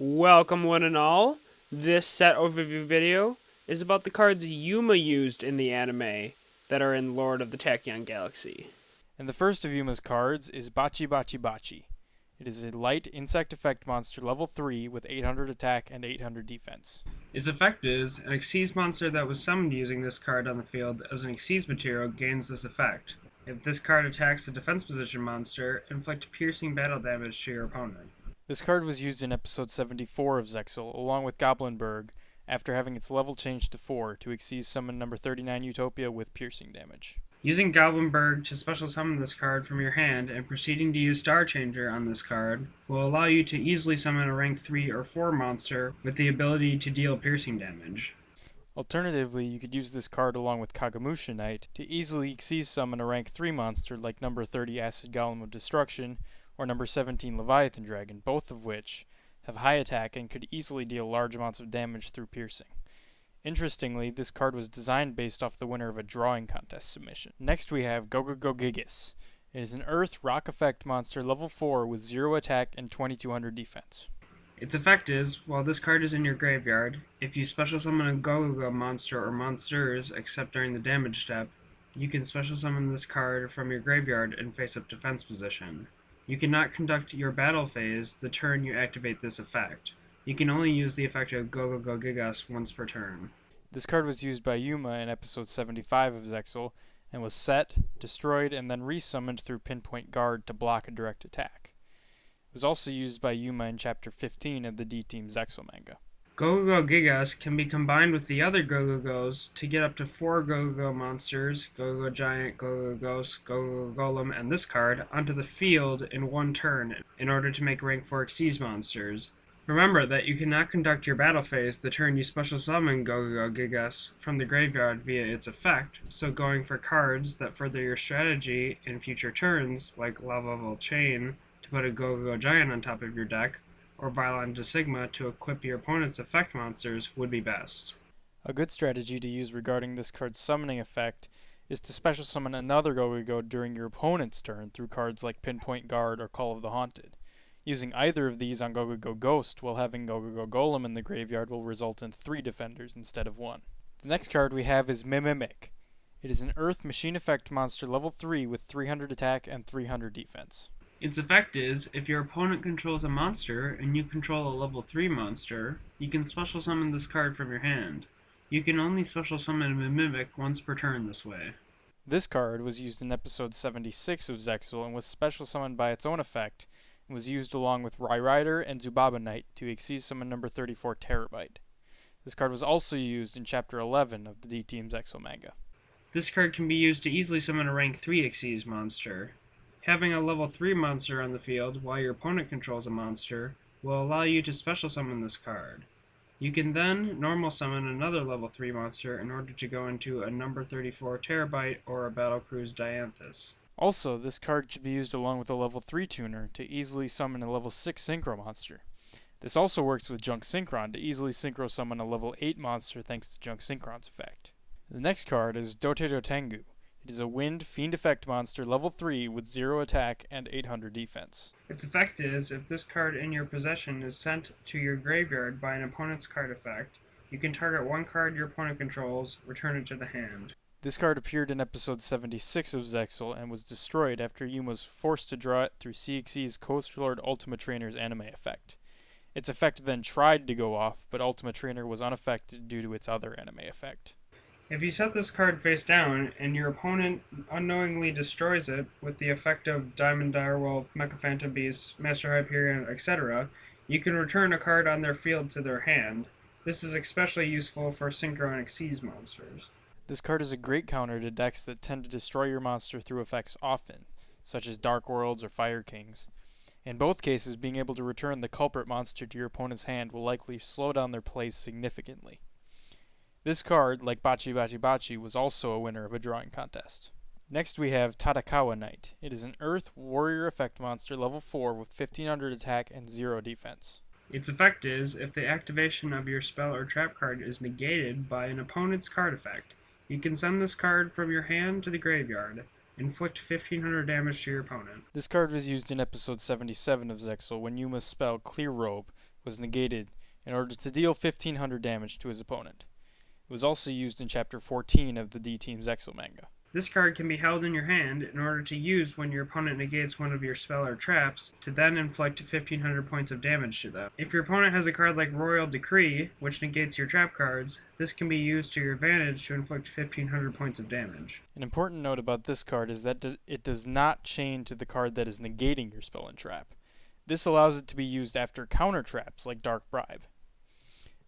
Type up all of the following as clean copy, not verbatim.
Welcome one and all. This set overview video is about the cards Yuma used in the anime that are in Lord of the Tachyon Galaxy. And the first of Yuma's cards is Bachibachibachi. It is a light insect effect monster level 3 with 800 attack and 800 defense. Its effect is, an Xyz monster that was summoned using this card on the field as an Xyz material gains this effect. If this card attacks a defense position monster, inflict piercing battle damage to your opponent. This card was used in episode 74 of Zexal, along with Goblinberg, after having its level changed to 4 to Xyz summon number 39 Utopia with piercing damage. Using Goblinberg to special summon this card from your hand and proceeding to use Star Changer on this card will allow you to easily summon a rank 3 or 4 monster with the ability to deal piercing damage. Alternatively, you could use this card along with Kagamusha Knight to easily Xyz summon a rank 3 monster like number 30 Acid Golem of Destruction or number 17 Leviathan Dragon, both of which have high attack and could easily deal large amounts of damage through piercing. Interestingly, this card was designed based off the winner of a drawing contest submission. Next we have Gogogogigas. It is an Earth Rock Effect monster level 4 with 0 attack and 2200 defense. Its effect is, while this card is in your graveyard, if you special summon a Gogogo monster or monsters except during the damage step, you can special summon this card from your graveyard and face up defense position. You cannot conduct your battle phase the turn you activate this effect. You can only use the effect of Gogogogigas once per turn. This card was used by Yuma in episode 75 of Zexal, and was set, destroyed, and then resummoned through Pinpoint Guard to block a direct attack. It was also used by Yuma in chapter 15 of the D-Team Zexal manga. Gogogogigas can be combined with the other Gogogos to get up to 4 Gogogo monsters, Gogogo Giant, Gogogo Ghost, Gogogo Golem, and this card, onto the field in one turn in order to make rank 4 Xyz monsters. Remember that you cannot conduct your battle phase the turn you special summon Gogogogigas from the graveyard via its effect, so going for cards that further your strategy in future turns, like Lava Volchain to put a Gogogo Giant on top of your deck, or Vylon de Sigma to equip your opponent's effect monsters would be best. A good strategy to use regarding this card's summoning effect is to special summon another Gogogo during your opponent's turn through cards like Pinpoint Guard or Call of the Haunted. Using either of these on Gogogo Ghost while having Gogogo Golem in the graveyard will result in 3 defenders instead of 1. The next card we have is Mimimic. It is an Earth Machine Effect monster level 3 with 300 attack and 300 defense. Its effect is, if your opponent controls a monster and you control a level 3 monster, you can special summon this card from your hand. You can only special summon Mimimic once per turn this way. This card was used in episode 76 of Zexal and was special summoned by its own effect, and was used along with Rai Rider and Zubaba Knight to Xyz summon number 34 Terabyte. This card was also used in chapter 11 of the D-Team Zexal manga. This card can be used to easily summon a rank 3 Xyz monster. Having a level 3 monster on the field while your opponent controls a monster will allow you to special summon this card. You can then normal summon another level 3 monster in order to go into a number 34 Terabyte or a Battlecruise Dianthus. Also, this card should be used along with a level 3 tuner to easily summon a level 6 Synchro monster. This also works with Junk Synchron to easily Synchro summon a level 8 monster thanks to Junk Synchron's effect. The next card is Dotedo Tengu. It is a Wind Fiend Effect monster level 3 with 0 attack and 800 defense. Its effect is, if this card in your possession is sent to your graveyard by an opponent's card effect, you can target one card your opponent controls, return it to the hand. This card appeared in episode 76 of Zexal and was destroyed after Yuma was forced to draw it through CXC's Coast Lord Ultima Trainer's anime effect. Its effect then tried to go off, but Ultima Trainer was unaffected due to its other anime effect. If you set this card face down, and your opponent unknowingly destroys it with the effect of Diamond Direwolf, Mecha Phantom Beast, Master Hyperion, etc., you can return a card on their field to their hand. This is especially useful for Synchro and Xyz monsters. This card is a great counter to decks that tend to destroy your monster through effects often, such as Dark Worlds or Fire Kings. In both cases, being able to return the culprit monster to your opponent's hand will likely slow down their plays significantly. This card, like Bachibachibachi, was also a winner of a drawing contest. Next we have Tatakawa Knight. It is an Earth Warrior Effect monster level 4 with 1500 attack and 0 defense. Its effect is, if the activation of your spell or trap card is negated by an opponent's card effect, you can send this card from your hand to the graveyard. Inflict 1500 damage to your opponent. This card was used in episode 77 of Zexal when Yuma's spell Clear Robe was negated in order to deal 1500 damage to his opponent. It was also used in Chapter 14 of the D-Team's Exo manga. This card can be held in your hand in order to use when your opponent negates one of your spell or traps, to then inflict 1500 points of damage to them. If your opponent has a card like Royal Decree, which negates your trap cards, this can be used to your advantage to inflict 1500 points of damage. An important note about this card is that it does not chain to the card that is negating your spell and trap. This allows it to be used after counter traps like Dark Bribe.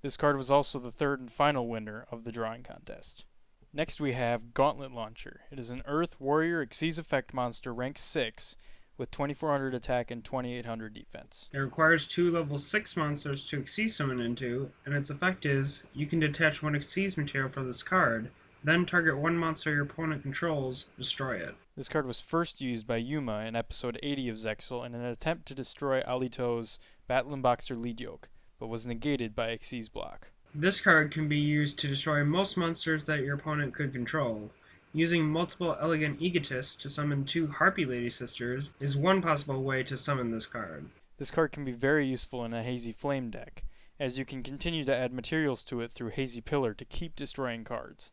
This card was also the third and final winner of the drawing contest. Next we have Gauntlet Launcher. It is an Earth Warrior Xyz Effect monster rank 6 with 2400 attack and 2800 defense. It requires 2 level 6 monsters to Xyz summon into, and its effect is, you can detach 1 Xyz material from this card, then target 1 monster your opponent controls, destroy it. This card was first used by Yuma in episode 80 of Zexal in an attempt to destroy Alito's Battling Boxer Lead Yoke, but was negated by a Xyz block. This card can be used to destroy most monsters that your opponent could control. Using multiple Elegant Egotists to summon 2 Harpy Lady Sisters is one possible way to summon this card. This card can be very useful in a Hazy Flame deck, as you can continue to add materials to it through Hazy Pillar to keep destroying cards.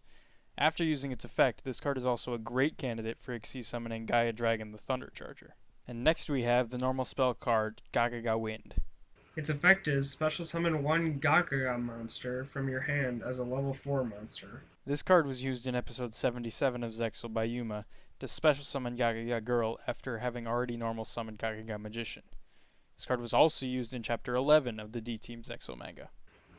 After using its effect, this card is also a great candidate for Xyz summoning Gaia Dragon the Thunder Charger. And next we have the normal spell card, Gagaga Wind. Its effect is special summon 1 Gagaga monster from your hand as a level 4 monster. This card was used in episode 77 of Zexal by Yuma to special summon Gagaga Girl after having already normal summoned Gagaga Magician. This card was also used in chapter 11 of the D-Team's Zexal manga.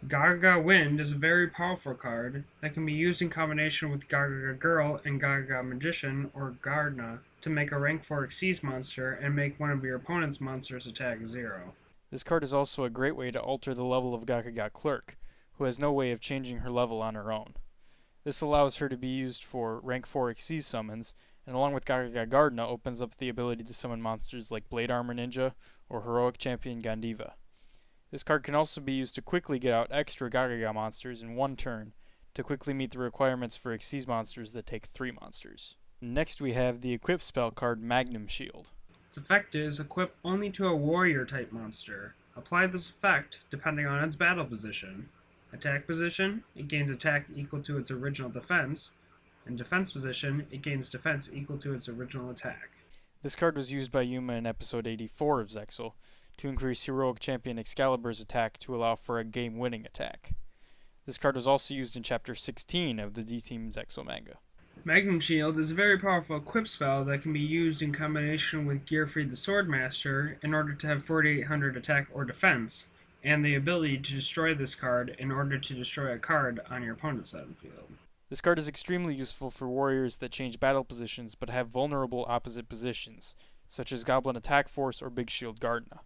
Gagaga Wind is a very powerful card that can be used in combination with Gagaga Girl and Gagaga Magician or Gardna to make a rank 4 Xyz monster and make one of your opponent's monsters attack 0. This card is also a great way to alter the level of Gagaga Clerk, who has no way of changing her level on her own. This allows her to be used for rank 4 Xyz summons, and along with Gagaga Gardna opens up the ability to summon monsters like Blade Armor Ninja or Heroic Champion Gandiva. This card can also be used to quickly get out extra Gagaga monsters in one turn, to quickly meet the requirements for Xyz monsters that take 3 monsters. Next we have the equip spell card Magnum Shield. Its effect is equip only to a warrior type monster. Apply this effect depending on its battle position. Attack position, it gains attack equal to its original defense. In defense position, it gains defense equal to its original attack. This card was used by Yuma in episode 84 of Zexal to increase Heroic Champion Excalibur's attack to allow for a game-winning attack. This card was also used in chapter 16 of the D-Team's Zexal manga. Magnum Shield is a very powerful equip spell that can be used in combination with Gearfried the Swordmaster in order to have 4800 attack or defense, and the ability to destroy this card in order to destroy a card on your opponent's side of the field. This card is extremely useful for warriors that change battle positions but have vulnerable opposite positions, such as Goblin Attack Force or Big Shield Gardna.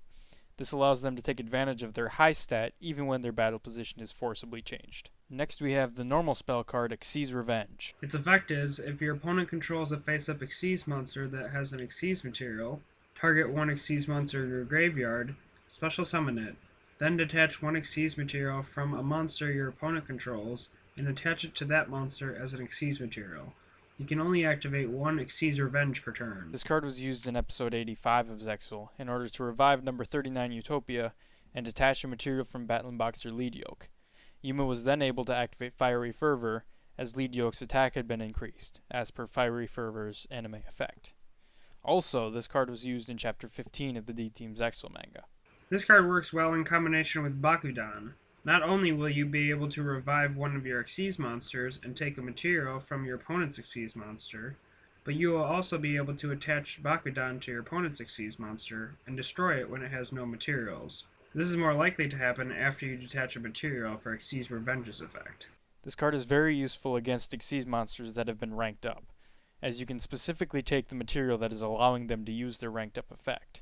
This allows them to take advantage of their high stat even when their battle position is forcibly changed. Next we have the normal spell card Xyz Revenge. Its effect is, if your opponent controls a face-up Xyz monster that has an Xyz material, target 1 Xyz monster in your graveyard, special summon it, then detach 1 Xyz material from a monster your opponent controls, and attach it to that monster as an Xyz material. You can only activate 1 Xyz Revenge per turn. This card was used in episode 85 of Zexal in order to revive number 39 Utopia and detach a material from Battling Boxer Lead Yoke. Yuma was then able to activate Fiery Fervor as Lead Yoke's attack had been increased, as per Fiery Fervor's anime effect. Also, this card was used in chapter 15 of the D-Team's Zexal manga. This card works well in combination with Bakudan. Not only will you be able to revive one of your Xyz monsters and take a material from your opponent's Xyz monster, but you will also be able to attach Bakudan to your opponent's Xyz monster and destroy it when it has no materials. This is more likely to happen after you detach a material for Xyz Revenge's effect. This card is very useful against Xyz monsters that have been ranked up, as you can specifically take the material that is allowing them to use their ranked up effect.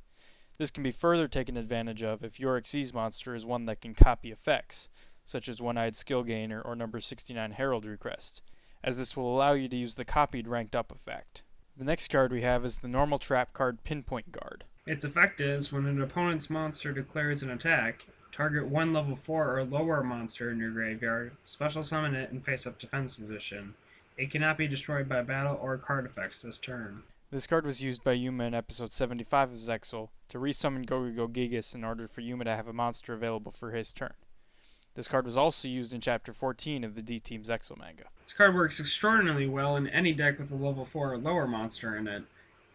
This can be further taken advantage of if your Xyz monster is one that can copy effects, such as One-Eyed Skill Gainer or number 69 Heraldry Crest, as this will allow you to use the copied ranked up effect. The next card we have is the normal trap card Pinpoint Guard. Its effect is, when an opponent's monster declares an attack, target 1 level 4 or lower monster in your graveyard, special summon it, and face up defense position. It cannot be destroyed by battle or card effects this turn. This card was used by Yuma in episode 75 of Zexal to resummon Go-Go Gigas in order for Yuma to have a monster available for his turn. This card was also used in Chapter 14 of the D-Team Zexal manga. This card works extraordinarily well in any deck with a level 4 or lower monster in it.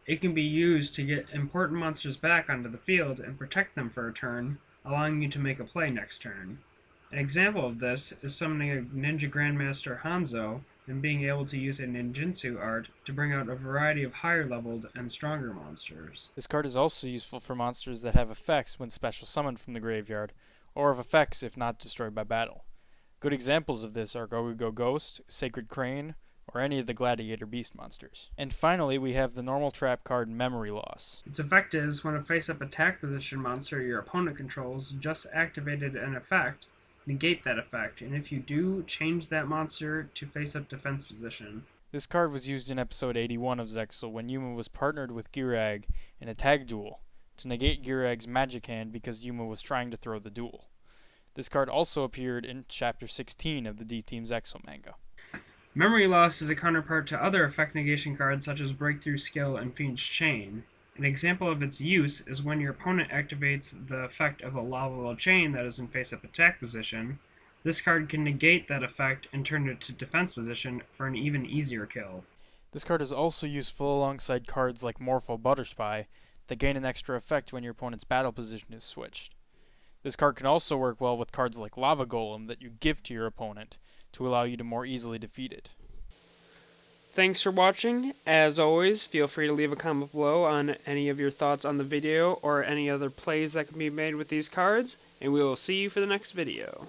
It can be used to get important monsters back onto the field and protect them for a turn, allowing you to make a play next turn. An example of this is summoning a Ninja Grandmaster Hanzo and being able to use a ninjutsu art to bring out a variety of higher leveled and stronger monsters. This card is also useful for monsters that have effects when special summoned from the graveyard, or of effects if not destroyed by battle. Good examples of this are Go-Go Ghost, Sacred Crane, or any of the Gladiator Beast monsters. And finally, we have the normal trap card Memory Loss. Its effect is, when a face-up attack position monster your opponent controls just activated an effect, negate that effect, and if you do, change that monster to face-up defense position. This card was used in episode 81 of Zexal when Yuma was partnered with Girag in a tag duel to negate Girag's magic hand because Yuma was trying to throw the duel. This card also appeared in Chapter 16 of the D-Team Zexal manga. Memory Loss is a counterpart to other effect negation cards such as Breakthrough Skill and Fiend's Chain. An example of its use is when your opponent activates the effect of a Lava Chain that is in face-up attack position. This card can negate that effect and turn it to defense position for an even easier kill. This card is also useful alongside cards like Morpho Butterspy that gain an extra effect when your opponent's battle position is switched. This card can also work well with cards like Lava Golem that you give to your opponent to allow you to more easily defeat it. Thanks for watching. As always, feel free to leave a comment below on any of your thoughts on the video or any other plays that can be made with these cards, and we will see you for the next video.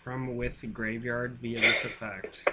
From with Graveyard via this effect.